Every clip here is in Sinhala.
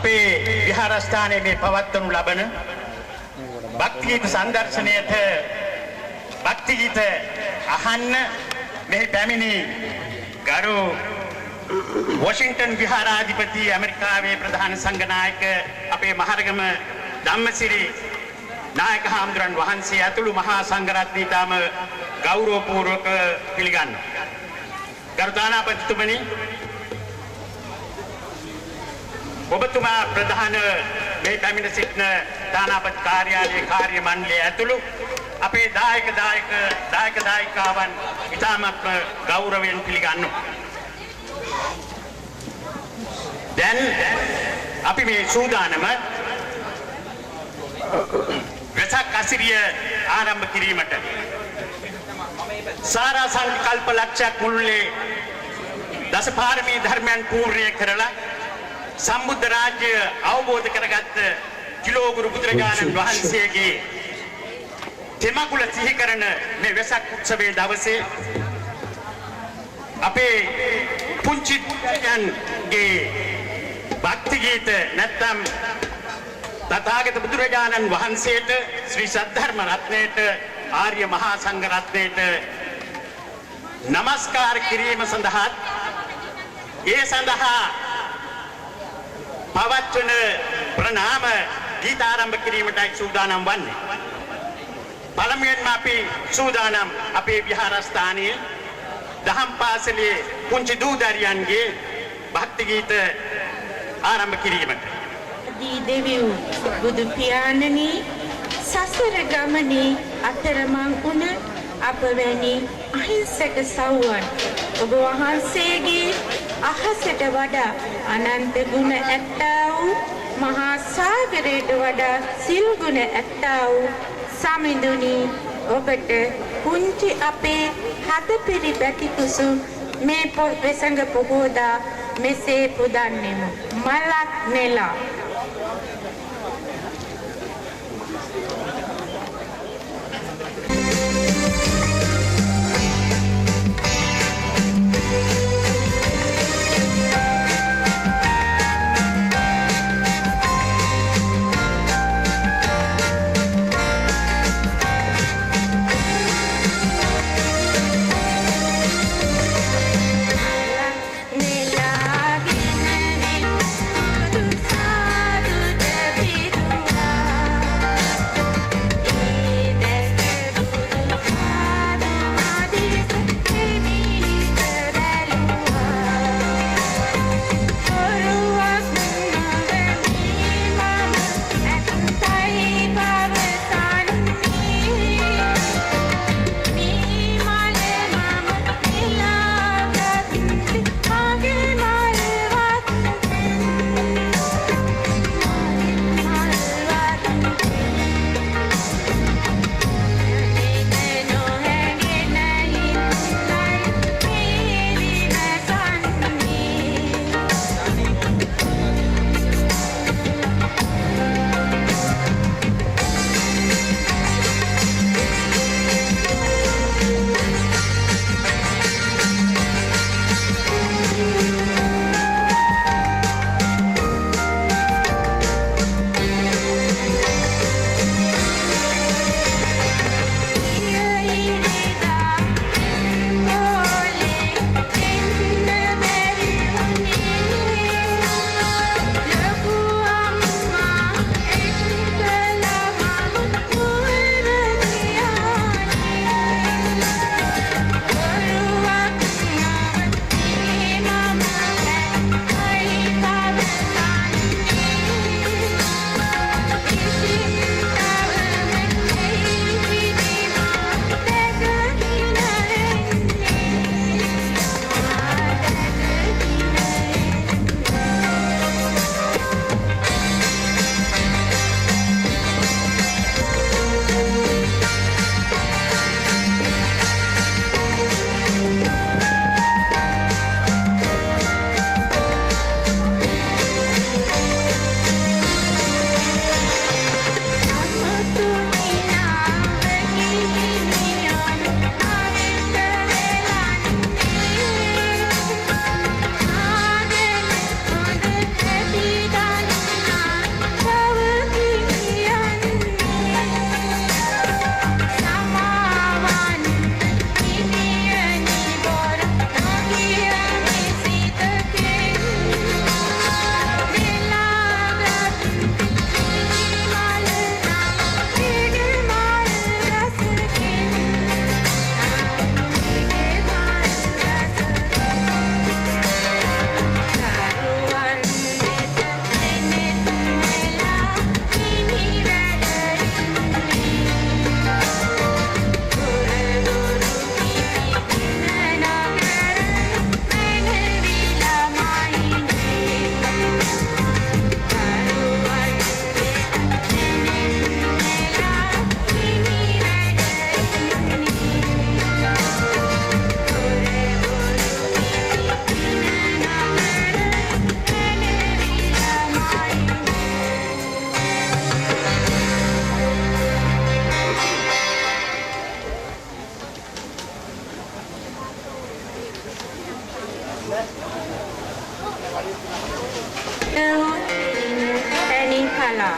අපේ විහාරස්ථානයේ මේ පවත්වනු ලබන භක්ති ගීත සංදර්ශනයේට භක්ති ගීත අහන්න මෙහි පැමිණි ගරු වොෂින්ටන් විහාරාධිපති ඇමරිකාවේ ප්‍රධාන සංඝනායක අපේ මහරගම ධම්මසිරි නායක හාමුදුරන් වහන්සේ ඇතුළු මහා සංඝරත්නය ඊටම ගෞරවපූර්වක පිළිගන්නවා. ගරු දානාපතිතුමනි, ඔබතුමා ප්‍රධාන මේ පැමිණ සිටින දානාපති කාර්යාලයේ කාර්ය මණ්ඩලය ඇතුළු අපේ දායකාවන් ඉතාමත් ගෞරවයෙන් පිළිගන්නවා. දැන් අපි මේ සූදානම වෙසක් අසිරිය ආරම්භ කිරීමට සාරා සංකල්ප ලක්ෂයක් මුළුල්ලේ දසපාරමී ධර්මයන් පූර්ණය කරලා සම්බුද්ධ රාජ්‍ය අවබෝධ කරගත්ත කිලෝගුරු බුදුරජාණන් වහන්සේගේ තෙමකුල සිහි කරන මේ වෙසක් උත්සවයේ දවසේ අපේ පුංචි පුතයන්ගේ භක්ති ගීත නැත්නම් තථාගත බුදුරජාණන් වහන්සේට ශ්‍රී සද්ධර්ම රත්නයේට ආර්ය මහා සංඝ රත්නයේට නමස්කාර කිරීම සඳහා ඒ සඳහා පවත්වන ප්‍රණාම ගීත ආරම්භ කිරීමටයි සූදානම් වන්නේ. පළමුවෙන්ම අපි සූදානම් අපේ විහාරස්ථානයේ දහම් පාසලේ පුංචි දූදරියන්ගේ භක්ති ගීත ආරම්භ කිරීමට. දී දෙවියෝ බුදු පියාණනි, සසර ගමනේ අතරමං වුණ අප වැනි අහිංසක සව්වන් ඔබ වහන්සේගේ අහසට වඩා අනන්ත ගුණ ඇත්තා වූ මහා සාගරයට වඩා සිල් ගුණ ඇත්තා වූ සමිඳුනි, ඔබට පුංචි අපේ හදපිරි බැටි කුසුම් මේ වෙසඟ පොහෝදා මෙසේ පුදන්නෙමු. මලක් නෙලා Nela, Penny color.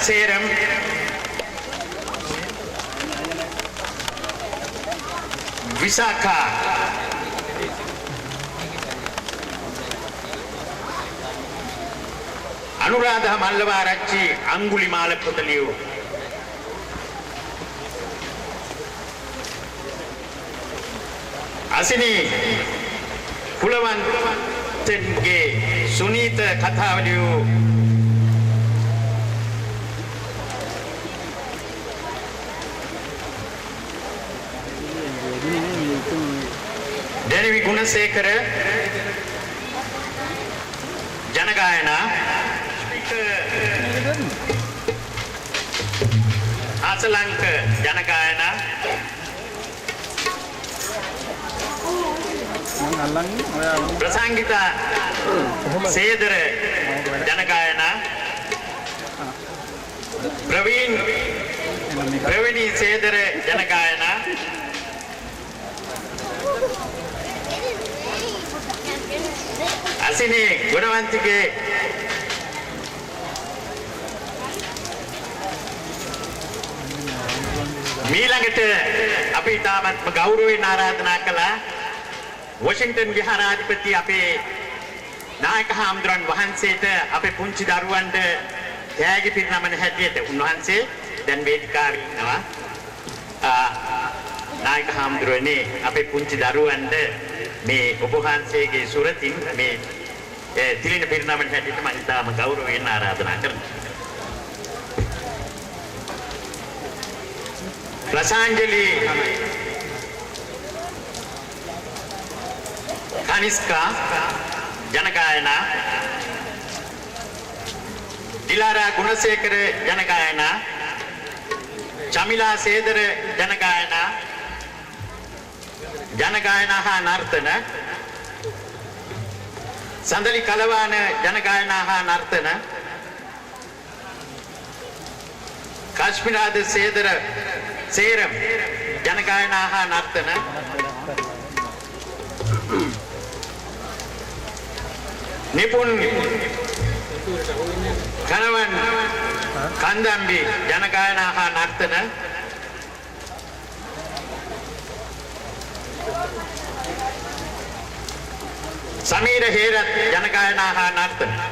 Serum Visakha Anuradha Mallavarachi Angulimala Putaliu Asini Pulavan Tenge Sunita Kathavaliu Devi Gunasekara Janagayana Asalanka Janagayana Prasangita Sedara Janagayana Pravini Sedara Janagayana දසිනේ ගුණවන්තිගේ මීළඟට අපි තාමත්ම ගෞරවයෙන් ආරාධනා කළා වොෂින්ටන් විහාරාධිපති අපේ නායක හාමුදුරන් වහන්සේට අපේ පුංචි දරුවන්ට තෑගි පිරිනමන හැටියට උන්වහන්සේ දැන් වේදිකාවේ ඉන්නවා. නායක හාමුදුරනේ අපේ පුංචි දරුවන්ට මේ ඔබ වහන්සේගේ සුරතින් මේ තිලින පිරිනමන හැටියට මම තාම ගෞරවයෙන් ආරාධනා කරනවා. Prasanjali Kaniska Janagayana Dilara Gunasekara Janagayana Chamila Sedara Janagayana Janagayana ha Nartana Sandali Kalavana Janagayana ha Nartana Kashmirada Sedara Seram Janagayana ha Nartana Nipun Kanavan Kandambi Janagayana ha Nartana Samira Herat Janagayana ha Nartana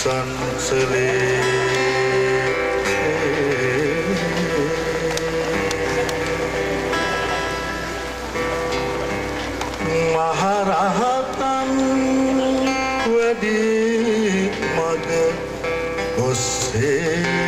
Sansale මග ඔස්සේ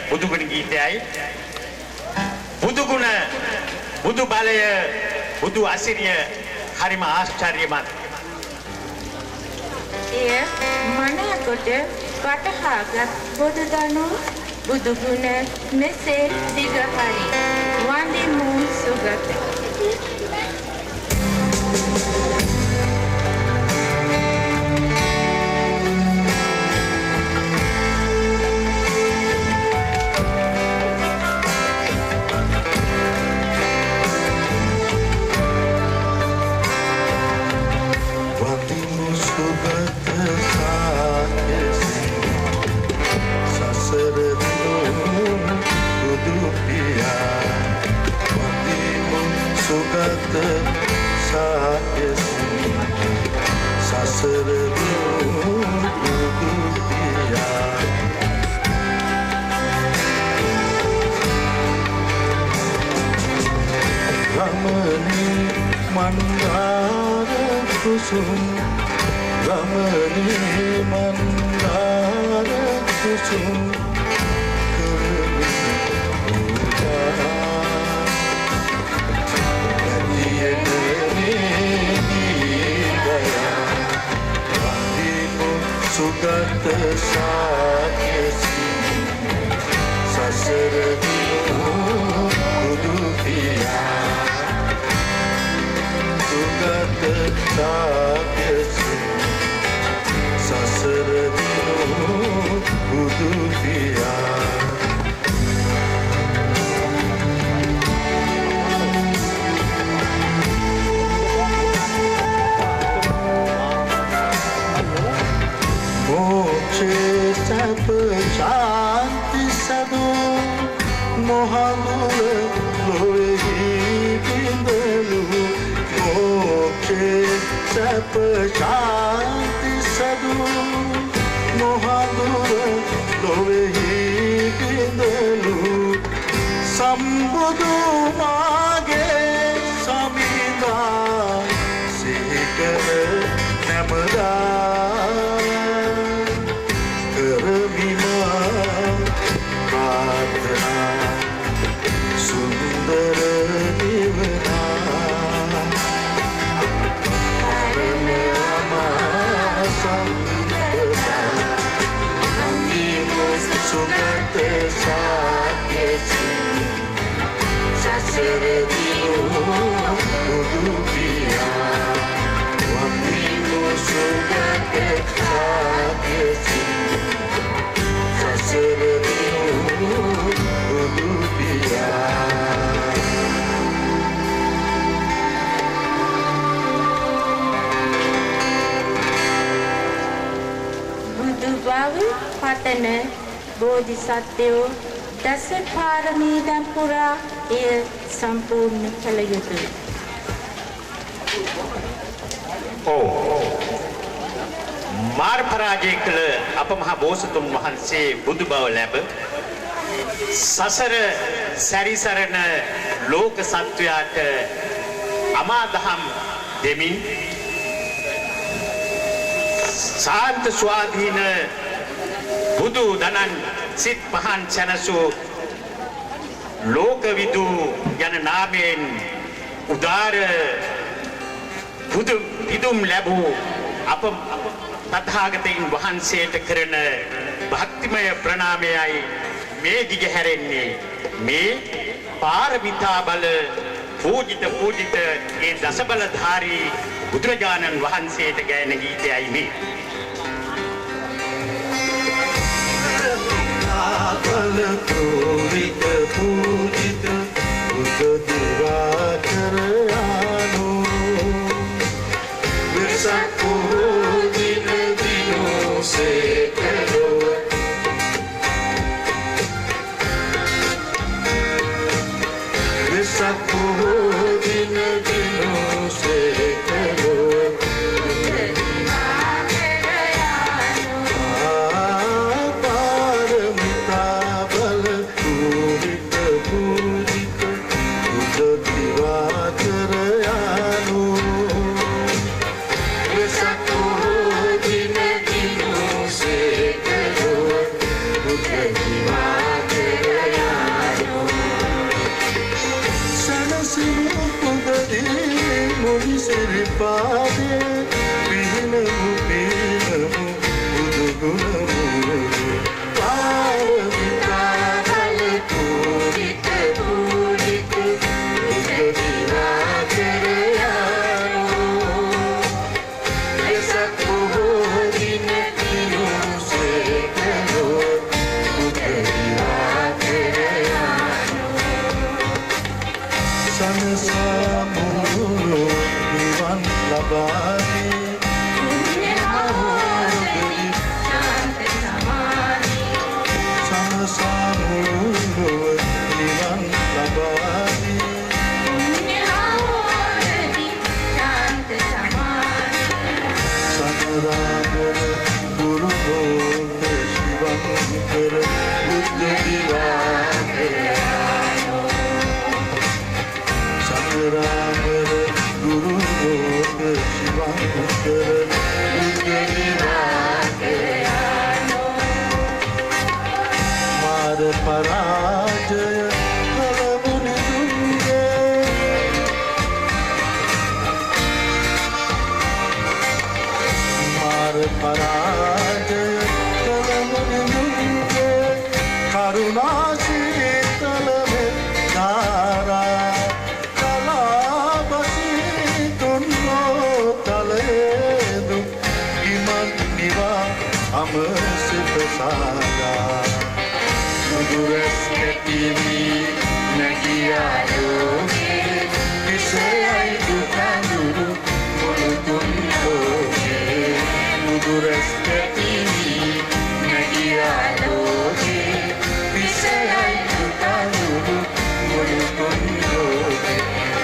බුදුගුණ ගීතයයි. බුදුගුණ බුදු බලය බුදු අසිරිය හරිම ආශ්චර්යමත්. එය මනාකොට වටහාගත් බුදුදනු බුදුගුණ මෙසේ දිගහරි වඳිමු සුගත. පතන බෝධිසත්වයෝ දස පාරමී දම් පුරා එය සම්පූර්ණ කළ යුතුයි. මාර් පරාජය කළ අප මහ බෝසතුන් වහන්සේ බුදු බව ලැබ සසර සැරිසරන ලෝක සත්වයාට අමාදහම් දෙමින් සාන්ත ස්වාධීන බුදු දනන් සිත් පහන් සැනසූ ලෝකවිදු යන නාමයෙන් උදාර බුදු පිදුම් ලැබූ අප තථාගතයන් වහන්සේට කරන භක්තිමය ප්‍රණාමයයි මේ දිගහැරෙන්නේ. මේ පාරමිතා බල පූජිත ඒ දසබලධාරී බුදුරජාණන් වහන්සේට ගැයෙන ගීතයයි මේ. බල පූජිත බුදු දිවාකරයානෝ වෙසක් දින දිනෝ සේකලෝ වෙසක් දින දිනෝ සේකලෝ පාදේ පිහිනමු පිහිනමු බුදු ගුණමු පාරමිතා කල පූජිත පූජිත බුද්ධ දිවා කරයානෝ එසක් බොහෝ දින දිනෝසේ කළෝ බුද්ධ දිවා කරයානෝ සනසමු නිවන් ලබානේ पराजय कलमुनि दुंगे मार पराजय कलमुनि दुंगे करुणा शीतल में धारा कलाबसी तुन्नो तलेदु इमन निवा हम सिप सागा Duras ketimi nagiadoge Kisayay dukanduru mulutun doge Duras ketimi nagiadoge Kisayay dukanduru mulutun doge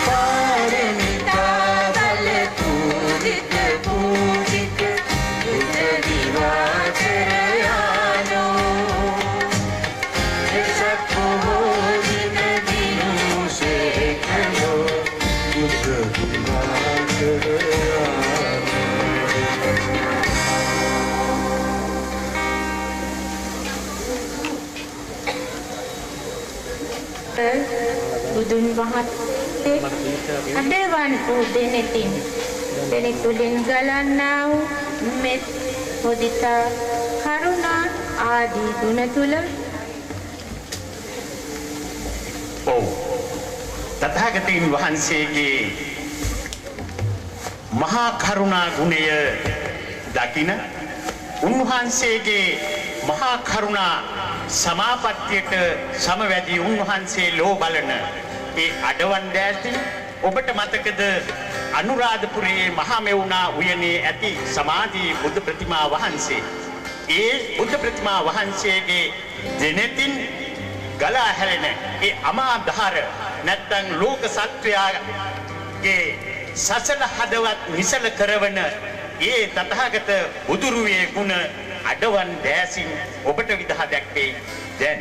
Paramita dale pujita pujita Buddha diva karayano Budun wahate adawan po denetin denetulin galanau met modita karuna adi gunatula ඔව් තථාගතයන් වහන්සේගේ මහා කරුණා ගුණය දකින උන්වහන්සේගේ මහා කරුණා සමාපත්තියට සමවැදී උන්වහන්සේ ලෝ බලන ඒ අඩවන් දෑසින් ඔබට මතකද අනුරාධපුරයේ මහා මෙවුනා උයනේ ඇති සමාධි බුද්ධ ප්‍රතිමා වහන්සේ ඒ බුද්ධ ප්‍රතිමා වහන්සේගේ දෙනෙතින් ගලා හැරෙන ඒ අමා දහර නැත්තම් ලෝක සත්වයාගේ සසල හදවත් නිසල කරවන ඒ තථාගත බුදුරුවේ ගුණ අඩවන් දෑසින් ඔබට විදහා දැක්වේ දැන්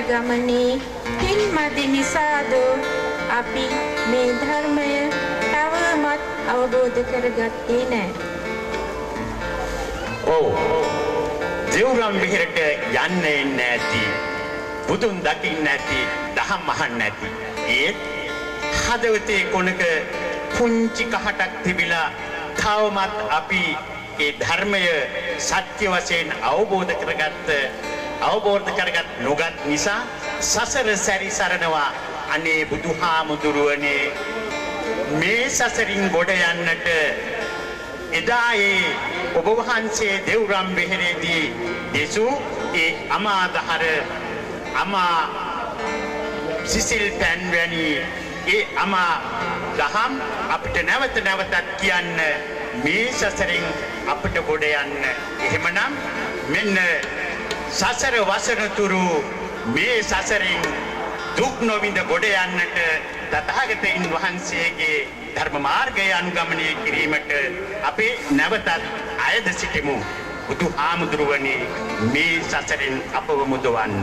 ගමනේ පින්මදි නිසාද අපි මේ ධර්මය තවමත් අවබෝධ කරගත්තේ නැහැ. ඔව්. දෙව්රම් විහෙරට යන්නේ නැති, බුදුන් දකින්නේ නැති, දහම් අහන්නේ නැති. ඒත් හදවතේ කොනක පුංචි කහටක් තිබිලා තවමත් අපි ඒ ධර්මය සත්‍ය වශයෙන් අවබෝධ කරගත් නොගත් නිසා සසර සැරිසරනවා. අනේ බුදුහාමුදුරුවනේ මේ සසරින් ගොඩ යන්නට එදා ඒ ඔබ වහන්සේ දෙව්රම් වෙහෙරේදී දෙසූ ඒ අමාදහර අමා සිසිල් පෑන් වැනි ඒ අමා දහම් අපිට නැවත නැවතත් කියන්න, මේ සසරින් අපිට ගොඩ යන්න. එහෙමනම් මෙන්න සසර වසනතුරු මේ සසරින් දුක් නොවිඳ ගොඩ යන්නට තථාගතයන් වහන්සේගේ ධර්ම මාර්ගය අනුගමනය කිරීමට අපි නැවතත් අයද සිටිමු. බුදුහාමුදුරුවනේ මේ සසරින් අපව මුදවන්න.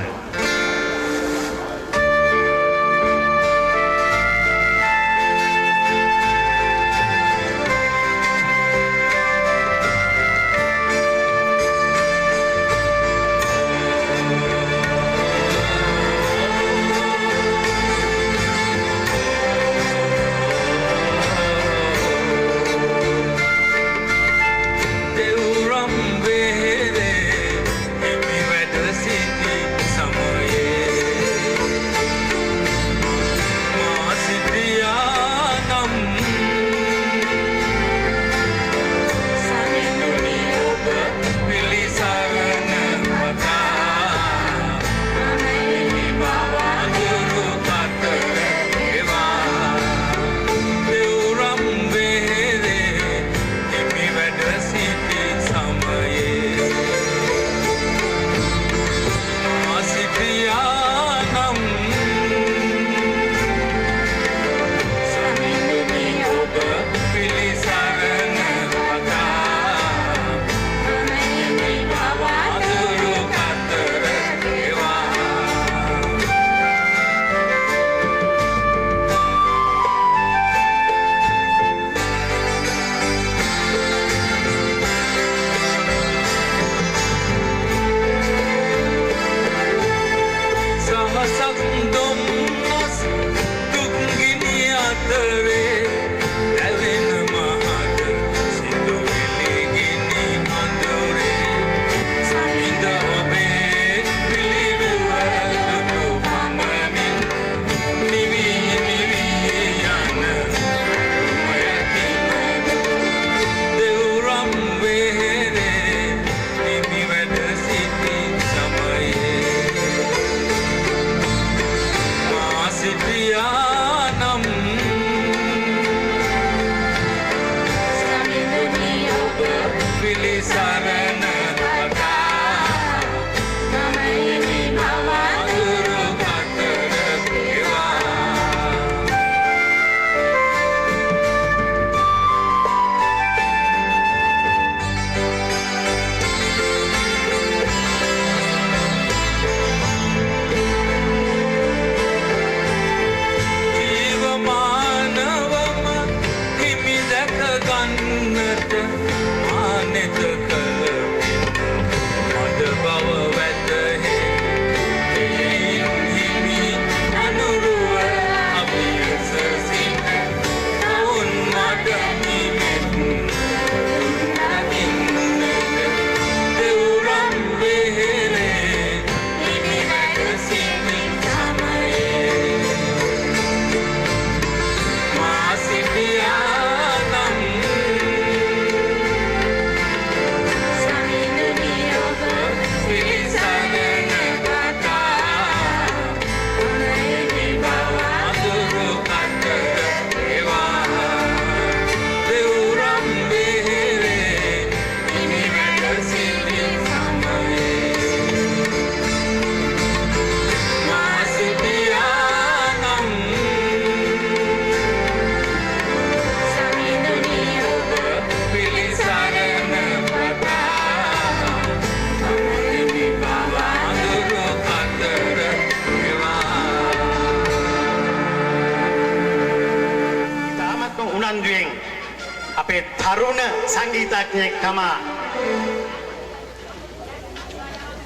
මේ තරුණ සංගීතඥයෙක් තමයි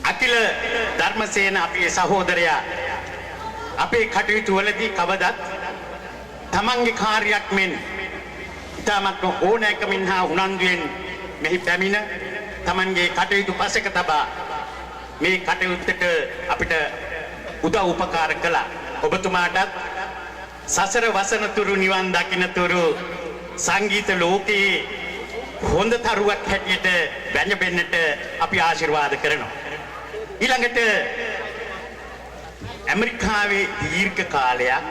අකිල ධර්මසේන අපේ සහෝදරයා අපේ කටයුතු වලදී කවදත් තමන්ගේ කාර්යයක් මෙන් ඉතාමත්ම ඕනෑකමින් හා උනන්දුවෙන් මෙහි පැමිණ තමන්ගේ කටයුතු පසෙක තබා මේ කටයුත්තට අපිට උදව් උපකාර කළා. ඔබතුමාටත් සසර වසනතුරු නිවන් දකින්නතුරු සංගීත ලෝකයේ හොඳ තරුවක් හැටියට වැළඳෙන්නට අපි ආශිර්වාද කරනවා. ඊළඟට ඇමරිකාවේ දීර්ඝ කාලයක්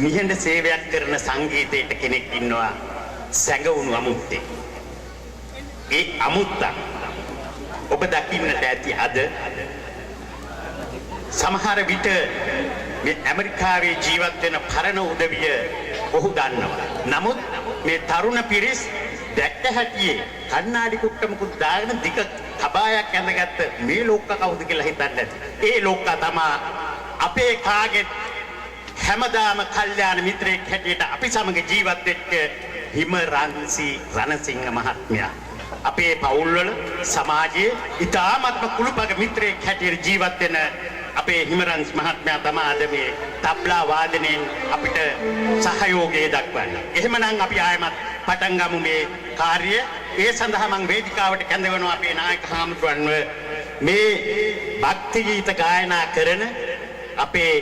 නිහඬ සේවයක් කරන සංගීතයට කෙනෙක් ඉන්නවා සැඟවුණු අමුත්තේ. ඒ අමුත්තා ඔබ දකින්නට ඇති අද සමහර විට මේ ඇමරිකාවේ ජීවත් වෙන පරණ උදවිය ඔහු දන්නවා. නමුත් මේ තරුණ පිරිස් දැක්ක හැටියේ කණ්ණාඩි කුට්ටමකුත් දාගෙන දිග කබායක් ඇඳගත්ත මේ ලෝක්කා කවුද කියලා හිතන්නේ නැති. ඒ ලෝක්කා තමයි අපේ කාගේ හැමදාම කල්යාණ මිත්‍රයෙක් හැටියට අපි සමග ජීවත් වෙච්ච හිමරන්සි රණසිංහ මහත්මයා. අපේ පවුල්වල සමාජයේ ඉතාමත්ම කුළුපග මිත්‍රයෙක් හැටියට ජීවත් වෙන අපේ හිමරන්ස් මහත්මයා තමයි අද මේ තබ්ලා වාදනයෙන් අපිට සහයෝගය දක්වන්නේ. එහෙමනම් අපි ආයමත් පටන් ගමු මේ කාර්යය. ඒ සඳහා මම වේදිකාවට කැඳවනවා අපේ නායක හාමුදුරන්ව මේ භක්ති ගීත ගායනා කරන අපේ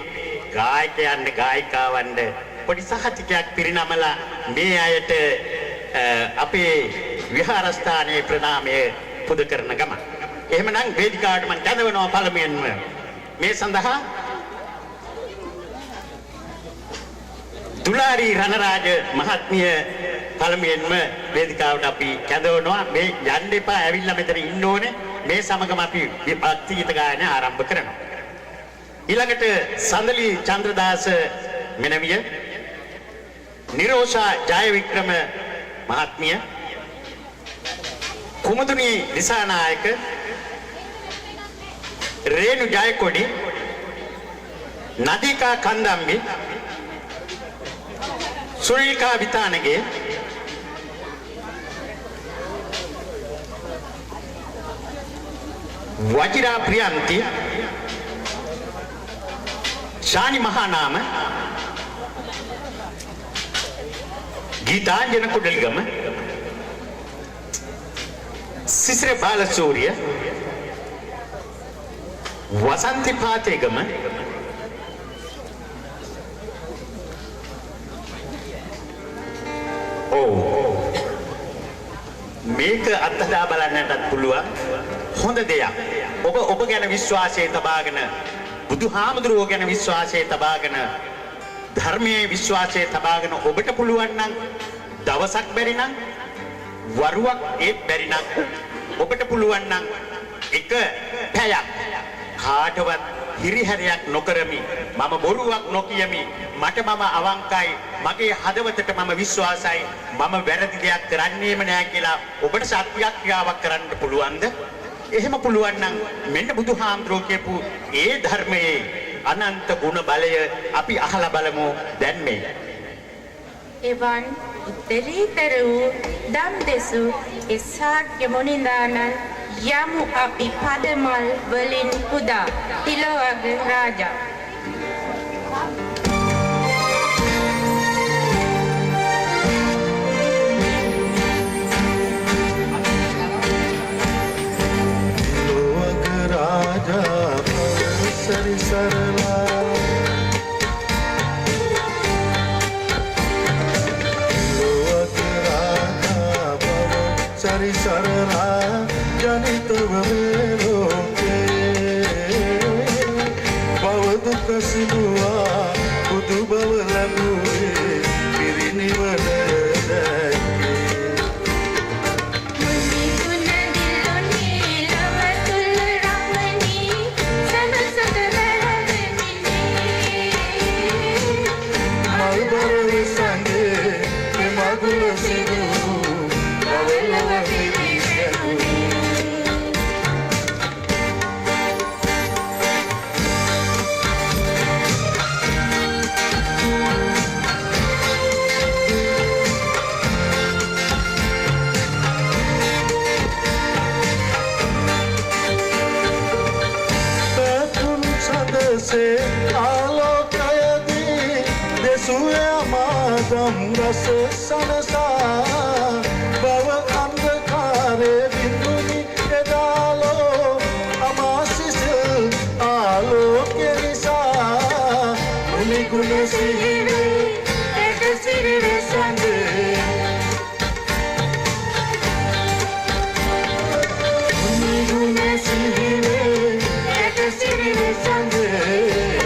ගායකයන් ගායිකාවන්ට පොඩි සහතිකයක් පිරිනමලා මේ අයට අපේ විහාරස්ථානයේ ප්‍රණාමය පුද කරන ගමන්. එහෙමනම් වේදිකාවට මම කැඳවනවා පළමුවෙන්ම මේ සඳහා දුලාරි රණරාජ මහත්මිය පළමුවෙන්ම වේදිකාවට අපි කැඳවනවා. මේ යන්න එපා, ඇවිල්ලා මෙතන ඉන්න ඕනේ. මේ සමගම අපි භක්ති ගීත ගායන ආරම්භ කරනවා. ඊළඟට සඳලි චන්ද්‍රදාස මෙනවිය, නිරෝෂා ජයවික්‍රම මහත්මිය, කුමුදුනි දිසානායක, රේණු ජයකොඩි, නදිකා කන්දම්බි, සුනිල්කා විතානගේ, වජිරා ප්‍රියන්ති, ශානි මහානාම, ගීතාංජන කුඩල්ගම, සිසිර බාලසූරිය, වසන්ති පාතේගම, මේක අත්හදා බලන්නටත් පුළුවන් හොඳ දෙයක්. ඔබ ගැන විශ්වාසය තබාගෙන, බුදුහාමුදුරුවෝ ගැන විශ්වාසය තබාගෙන, ධර්මයේ විශ්වාසය තබාගෙන ඔබට පුළුවන් නම් දවසක් බැරි නම් වරුවක් ඒත් බැරි නම් ඔබට පුළුවන් නම් එක පැයක් කාටවත් හිරිහැරයක් නොකරමි, මම බොරුවක් නොකියමි, මට මම අවංකයි, මගේ හදවතට මම විශ්වාසයි, මම වැරදි දෙයක් කරන්නේම නෑ කියලා ඔබට සත්‍යක්‍රියාවක් කරන්න පුළුවන්ද? එහෙම පුළුවන් නම් මෙන්න බුදුහාමුදුරුවෝ කියපු ඒ ධර්මයේ අනන්ත ගුණ බලය අපි අහලා බලමු දැන් මේ. එවන් උත්තරීතර වූ දම් දෙසු ඒ ශාක්‍ය මුනිදානන් යමු අපි පදමල් වලින් පුදා තිලවග රාජා. सरि सरला लोक राधा भव सरि सरला जनित लोके भव दुख सिनुआ बुदु भव लघुए पिरिनिवन से ආලෝකයදී දෙසුවේ අමාදම් රස සනසා බව අන්ධකාරේ විඳුනි එදාලෝ අමාසිසිල් ආලෝකය නිසා මුනි ගුණ සිහිවේ එක සිරිවේ සඳේ මුනි ගුණ සිහිවේ එක සිරිවේ සඳේ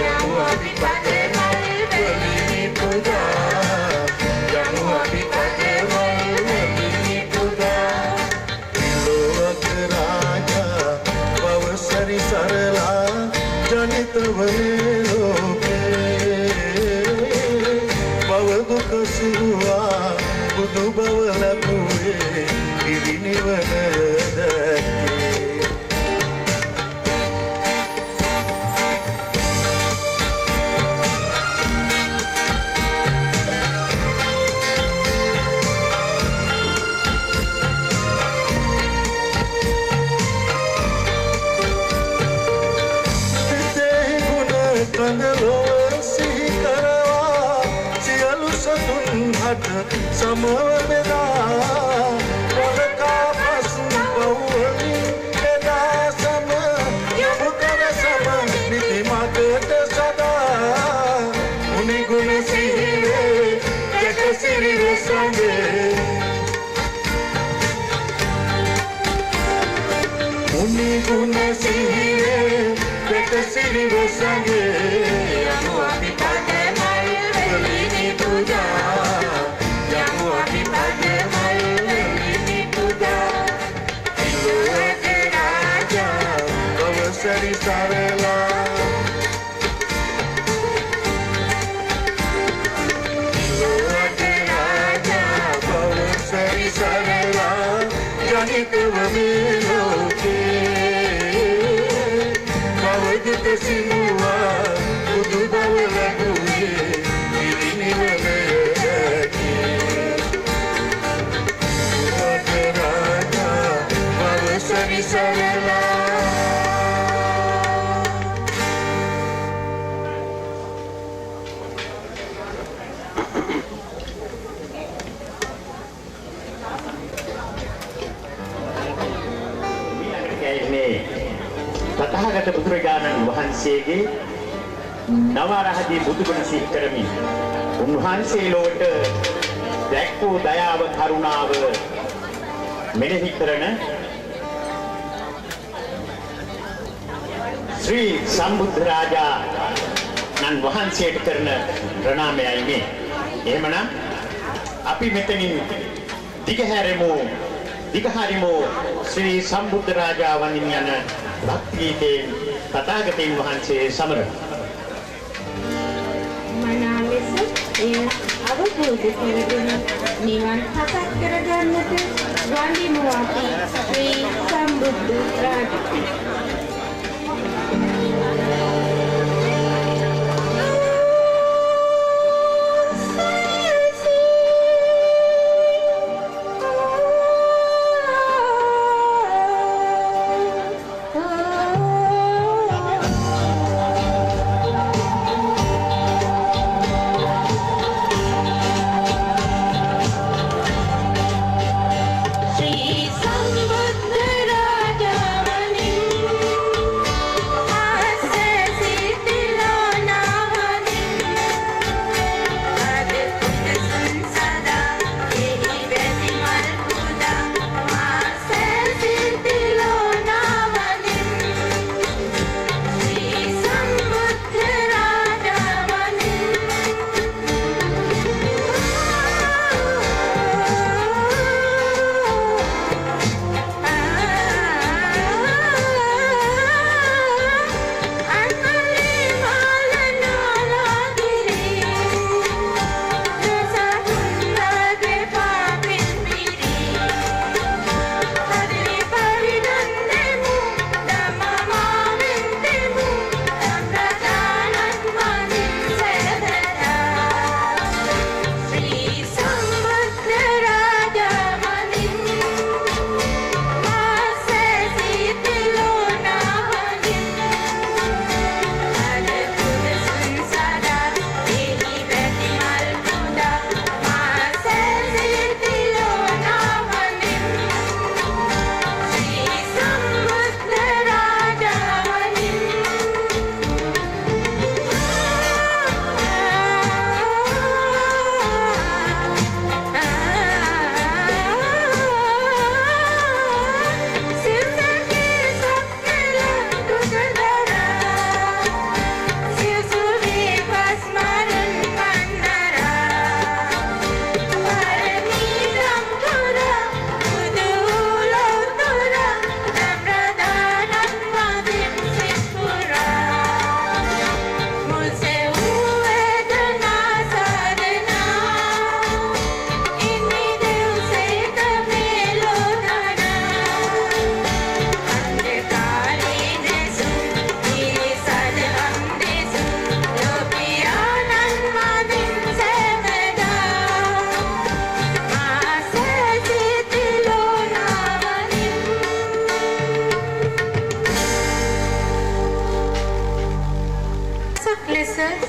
යමු අපි පදමල් වෙලිනි පුදා යමු අපි පදමල් වෙලිනි පුදා ලෝක රාජා වවසරි සරලා ජනිත වනේ ලෝකේ බව දුක සිරුවා බුදු බව ලැබුවේ පිරිනිවන දැක්කේ කඳලෝ සිහි කරවා සියලු සතුන් හට සමව බෙදා වලකා පසු පවුවලින් එදා සම යමු කර සම නිති මගට සදා මුනි ගුණ සිහිවේ එක සිරිවේ සඳේ මුනි ගුණ සිහිවේ එක සිරිවේ සඳේ යමු අපි පදමල් වෙලිනි පුදා යමු අපි පදමල් වෙලිනි පුදා ලෝක රාජා අවසරි සරලා ලෝක රාජා අවසරි සරලා ජනිතව මේ ලෝකේ දුක සිනුවා බුදු බව ලැබුවේ පිරිනිවන දැක්කේ ලෝක රාජා වවසරි සරලා තථාගත බුදුරජාණන් වහන්සේගේ නවරහදී බුදුගුණ සිහි කරමින් උන්වහන්සේ ලොවට දැක්වූ දයාව කරුණාව මෙනෙහි කරන ශ්‍රී සම්බුද්ධ රාජා නන් වහන්සේට කරන ප්‍රණාමයයි මේ. එහෙමනම් අපි මෙතනින් දිගහැරෙමු ශ්‍රී සම්බුද්ධ රාජා වඳින යන භක්ති ගීතයෙන් තථාගතයන් වහන්සේ සමරන මනා ලෙස එය අවබෝධ කරගෙන නිවන් සපත් කරගන්නට වඳිමු අපි ශ්‍රී සම්බුද්ධ රාජා. Sambut Raja Maning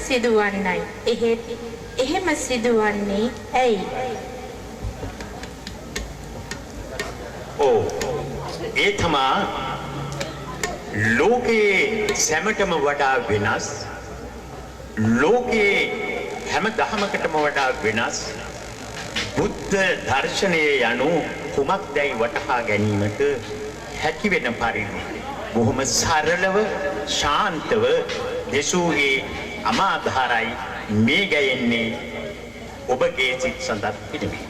සිදුවන්නයි. එහෙම සිදුවන්නේ ඇයි? ඒ තමා ලෝකයේ සැමටම වඩා වෙනස්, ලෝකයේ හැම දහමකටම වඩා වෙනස් බුද්ධ දර්ශනයේ යනු කුමක්දැයි වටහා ගැනීමට හැකි වෙන පරිදි බොහොම සරලව ශාන්තව දෙසූගේ අමාධාරයි මේ ගැයෙන්නේ ඔබගේ සිත් සඳත් පිටවීම.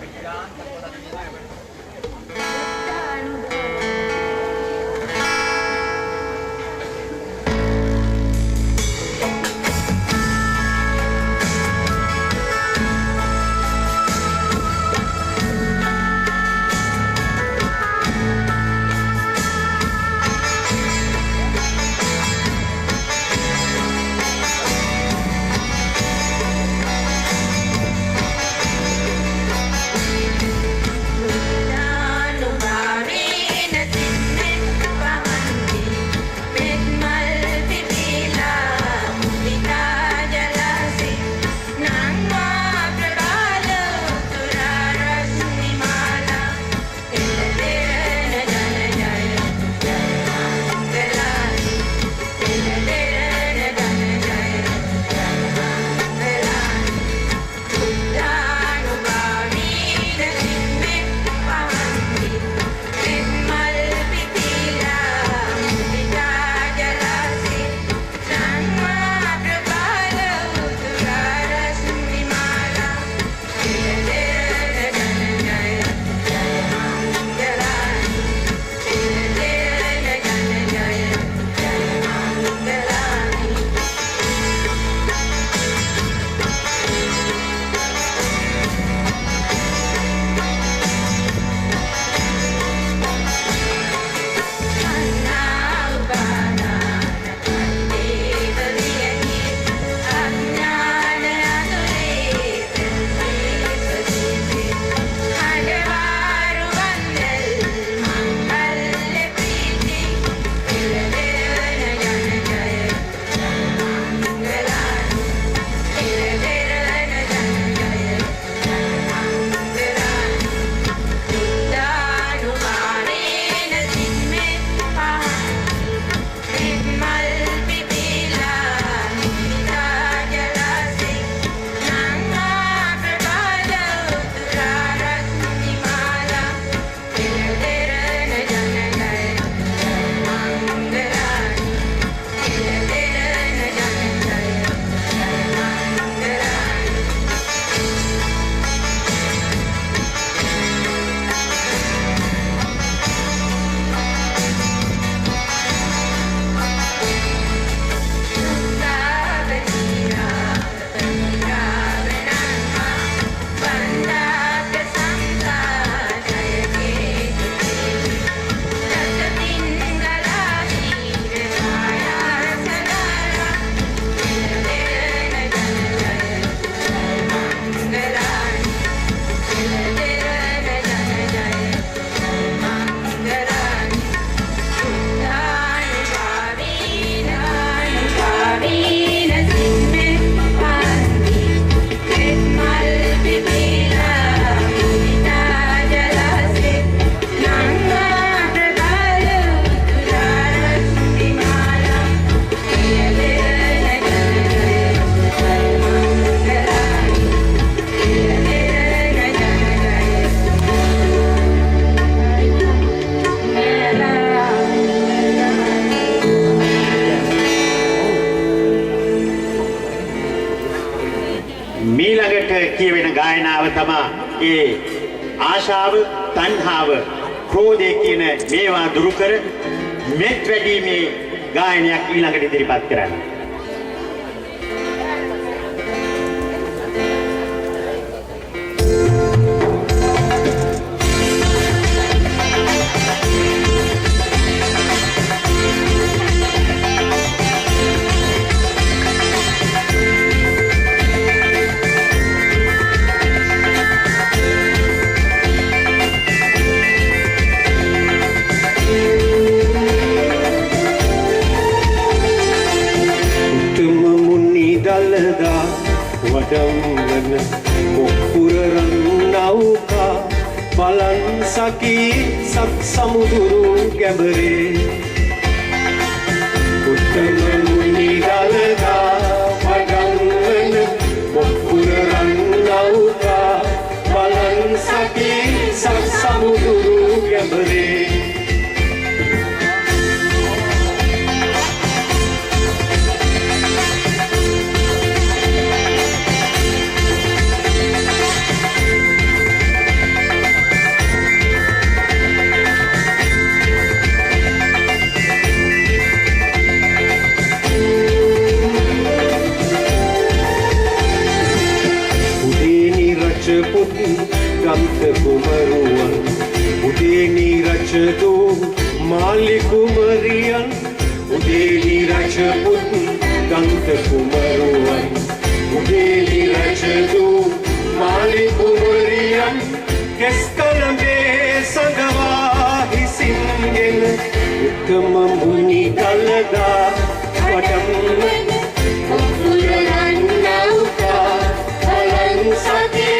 කියවෙන ගායනාව තමයි ඒ ආශාව, තණ්හාව, ක්‍රෝධය කියන මේවා දුරු කර මෙත් වැඩිමේ ගායනයක් ඊළඟට ඉදිරිපත් කරන්න. වඩම්වන මුක්පුරරන් නෞකා බලන් සකී සත් සමුදුරු ගැඹරේ උත්තම මුනි ගලගා වඩම්වන මුක්පුරරන් නෞකා බලන් සකී සත් සමුදුරු ගැඹරේ ගන්ත කුමරුවන් උදේනි රජදු මාලි කුමරියන් උදේනි රජපුත් ගන්ත කුමරුවන් උදේනි රජදු මාලි කුමරියන් කෙස් කලඹේ සඟවා හිසින්ගෙන උත්තම මුනි කලදා වඩම්වන මුක්පුරරන් නෞකා බලන් සකී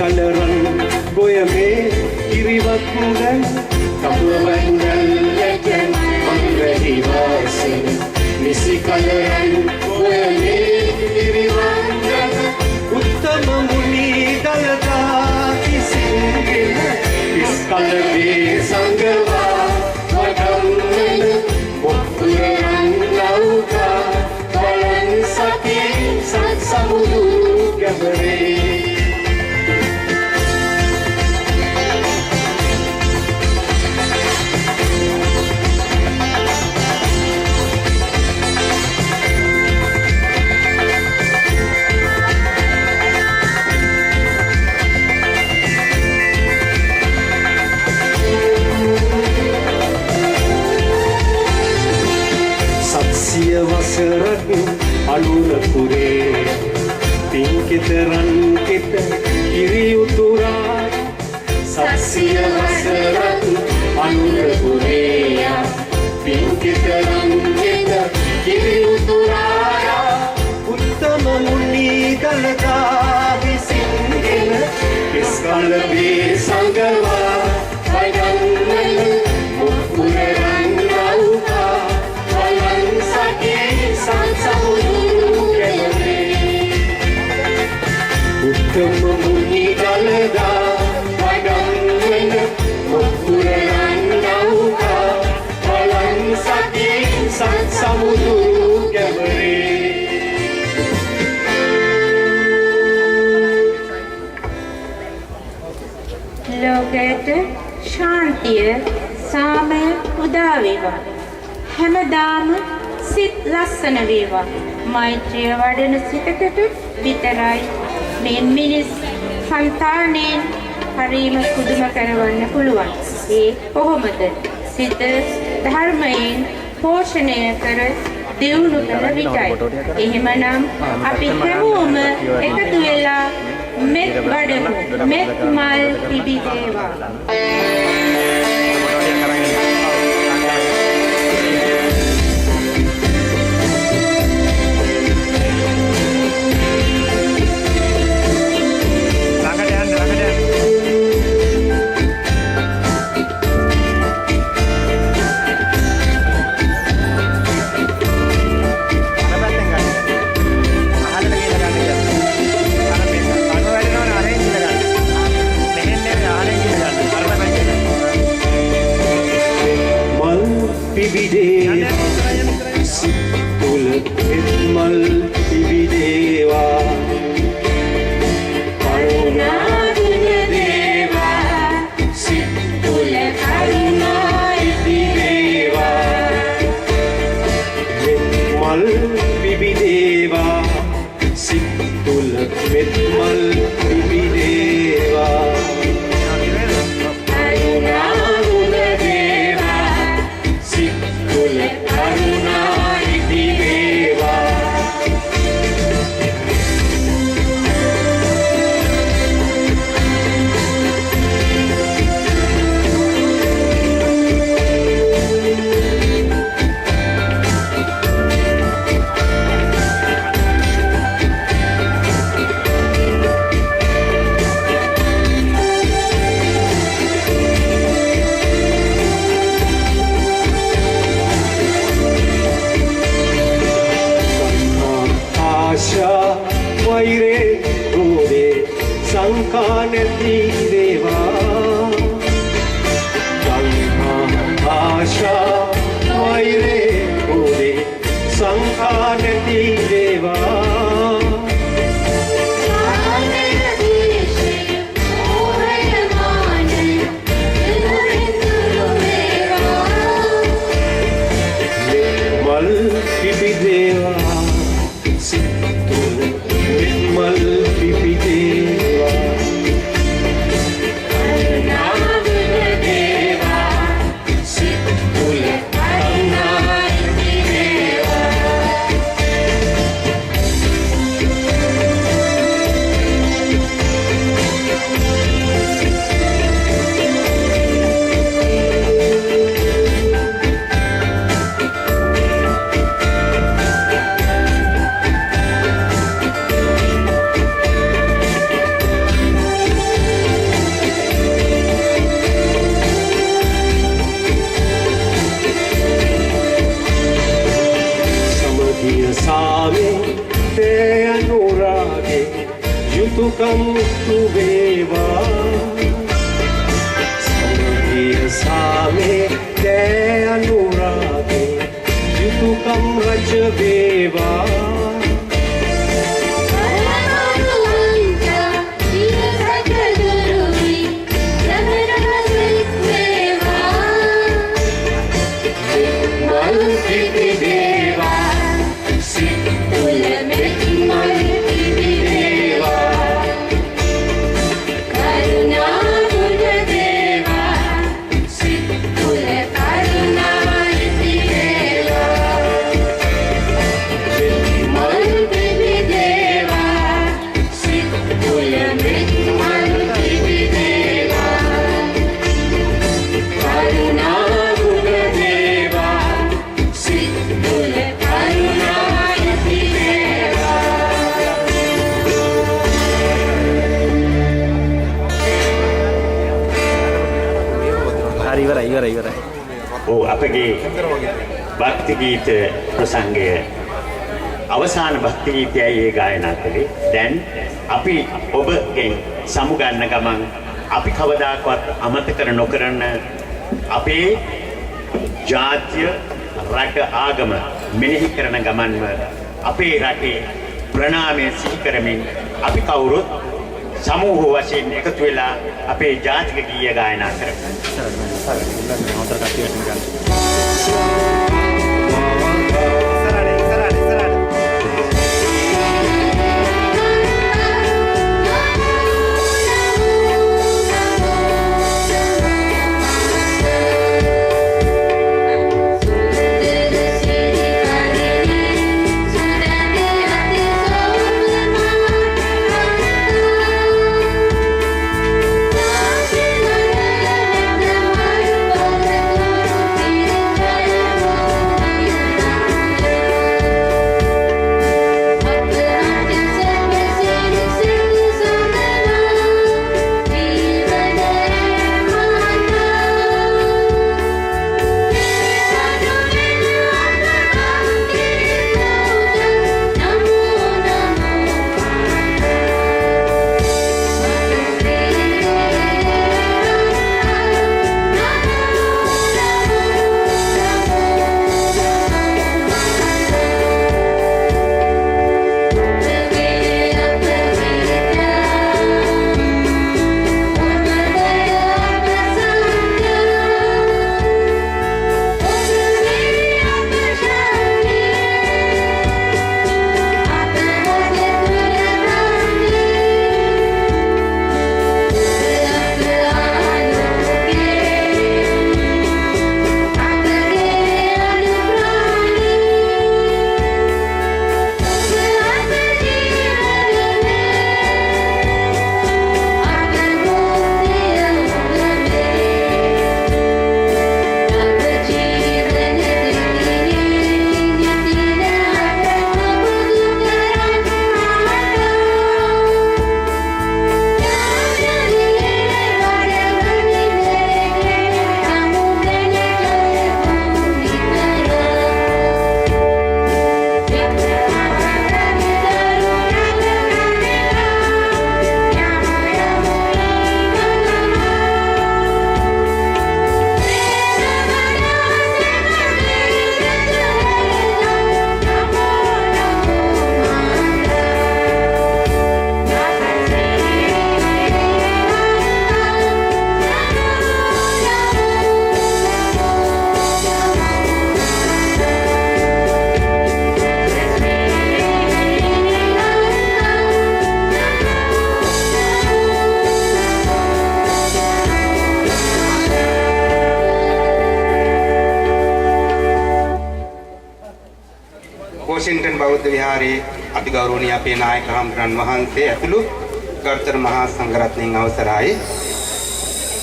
කලරන් ගොයමේ කිරිවත් දැන් කපුවන් දැල්ලට මංගලි වාසන නිසි කලරන් ගොයමේ කිරිවත් දැන් උත්තම මුනි දලදා කිසිංගෙන ඉස්කලවේ සංගවා වඩම්වන මුක්පුරරන් නෞකා බලන් සකී සත් සමුදුරු ගැඹරේ වසරක් අලුරපුරේ පින්කිතරන් කිත කිරි උතුරා සත්සිය වසරක් අලුරපුරේ පින්කිතරන් කිත කිරි උතුරා උත්තම මුනි දලදා විසින්ගෙන ඉස්කලවේ සංගවා වඩම්වන මුක්පුරරන් නෞකා බලන් සකී උත්තම මුනි දලදා වඩම්වන මුක්පුරරන් නෞකා බලන් සකී සත් සමුදුරු ගැඹරේ ලෝකයට ශාන්තිය සාමය උදා වේවා හැමදාම සිත් ලස්සන වේවා මෛත්‍රිය වඩන සිතකට විතරයි මේ මිනිස් సంతාණයෙන් හරීම පුදුම කරවන්න පුළුවන්. ඒ කොහොමද? සිත ධර්මයෙන් පෝෂණය කර දියුණු කළ විටයි. එහෙමනම් අපි හැමෝම එකතු වෙලා මෙත් වඩමු. මෙත් මල් පිබිදේවා. සිත් තුල මෙත් මල් පිබිදේවා කරුණා උදේවා සිත් තුල කරුණා ඉදිවේවා වෛරේ ක්‍රෝධේ සංකා නැති දේවා සංකා ආශා වෛරේ ක්‍රෝධේ සංකා නැති දේවා මල් පිපිදේවා මල් පිපිදේවා කරුණා විදේවා සිත් තුල කරුණා ඉදිවේවා සාමේ තේ අනුරාගේ යුතුයකම් තුවේවා සමගිය සාමේ තේ අනුරාගේ යුතුයකම් රජ වේවා අපගේ භක්ති ගීත ප්‍රසංගය අවසාන භක්ති ගීතයයි ඒ ගායනා කළේ. දැන් අපි ඔබගෙන් සමුගන්න ගමන් අපි කවදාකවත් අමතක නොකරන අපේ ජාත්‍ය රට ආගම මෙනෙහි කරන ගමන්ම අපේ රටේ ප්‍රණාමය සිහි කරමින් අපි කවුරුත් සමූහ වශයෙන් එකතු වෙලා අපේ ජාතික ගීය ගායනා කරමු. Thank you. වොෂින්ටන් බෞද්ධ විහාරයේ අතිගෞරවනීය අපේ නායක හම්රන් වහන්සේ ඇතුළු ගරුතර මහා සංඝරත්නයන් අවසරයි.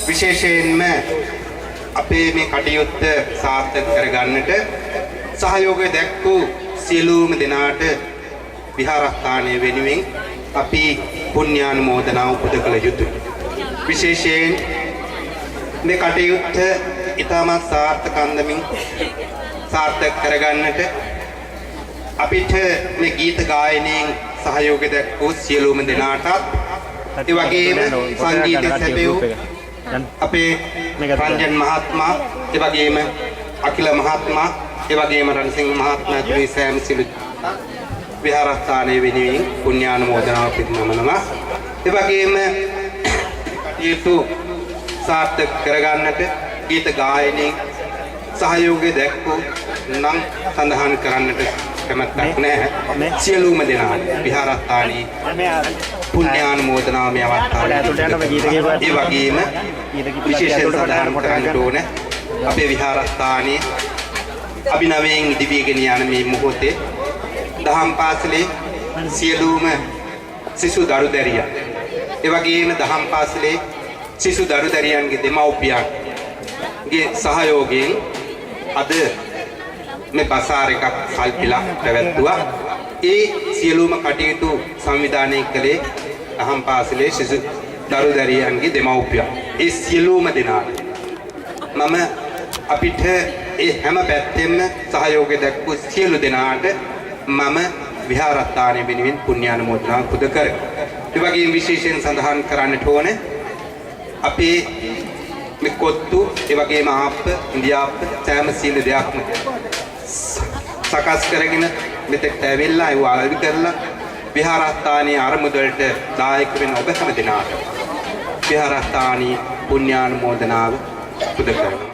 විශේෂයෙන්ම අපේ මේ කටයුත්ත සාර්ථක කරගන්නට සහයෝගය දැක්වූ සියලුම දෙනාට විහාරස්ථානයේ වෙනුවෙන් අපි පුණ්‍යානුමෝදනා උපුද කළ යුතුයි. විශේෂයෙන් මේ කටයුත්ත ඉතාමත් සාර්ථක අන්දමින් සාර්ථක කරගන්නට අපිට මේ ගීත ගායනයෙන් සහයෝගය දැක්වූ සියලුම දෙනාටත් ඒ වගේම සංගීත සැපයූ අපේ රංජන් මහත්මයා ඒ වගේම අකිල මහත්මයා ඒ වගේම රණසිංහ මහත්මයා ඇතුළු සෑම සිළු විහාරස්ථානයේ වෙනුවෙන් පුණ්‍යානුමෝදනාව පිරිනමනවා. ඒ වගේම කටයුතු සාර්ථක කරගන්නට ගීත ගායනයෙන් සහයෝගය දැක්වූ නම් සඳහන් කරන්නට කැමැත්තක් නැහැ. සියලුම දෙනා විහාරස්ථානයේ පුණ්‍යානුමෝදනාව මේ අවස්ථාවේ ඒ වගේම විශේෂයෙන් සඳහන් කරන්නට ඕනේ අපේ විහාරස්ථානයේ අභිනවයෙන් ඉදිවිගෙන යන මේ මොහොතේ දහම් පාසලේ සියලුම සිසු දරුදැරියන් ඒ වගේම දහම් පාසලේ සිසු දරුදැරියන්ගේ දෙමව්පියන්ගේ සහයෝගයෙන් අද මේ බසාර එකක් කල්පිලා පැවැත්වුවා. ඒ සියලුම කටයුතු සංවිධානය කළේ දහම් පාසලේ සිසු දරුදැරියන්ගේ දෙමව්පියන්. ඒ සියලුම දෙනාට මම අපිට ඒ හැම පැත්තෙම සහයෝගය දැක්වූ සියලු දෙනාට මම විහාරස්ථානයේ වෙනුවෙන් පුණ්‍යානුමෝදනා පුද කරමි. ඒ වගේම විශේෂයෙන් සඳහන් කරන්නට ඕනේ අපේ මේ කොත්තු ඒ වගේම ආප්ප ඉන්දියාප්ප සෑම සියලු දෙයක්ම සකස් කරගෙන මෙතෙක් ඇවිල්ලා ඒ වලවි කරලා විහාරස්ථානයේ ආරමුදලට දායක වෙන ඔබ හැම දෙනාට විහාරස්ථානයේ පුණ්‍යානුමෝදනාව පුද කරමි.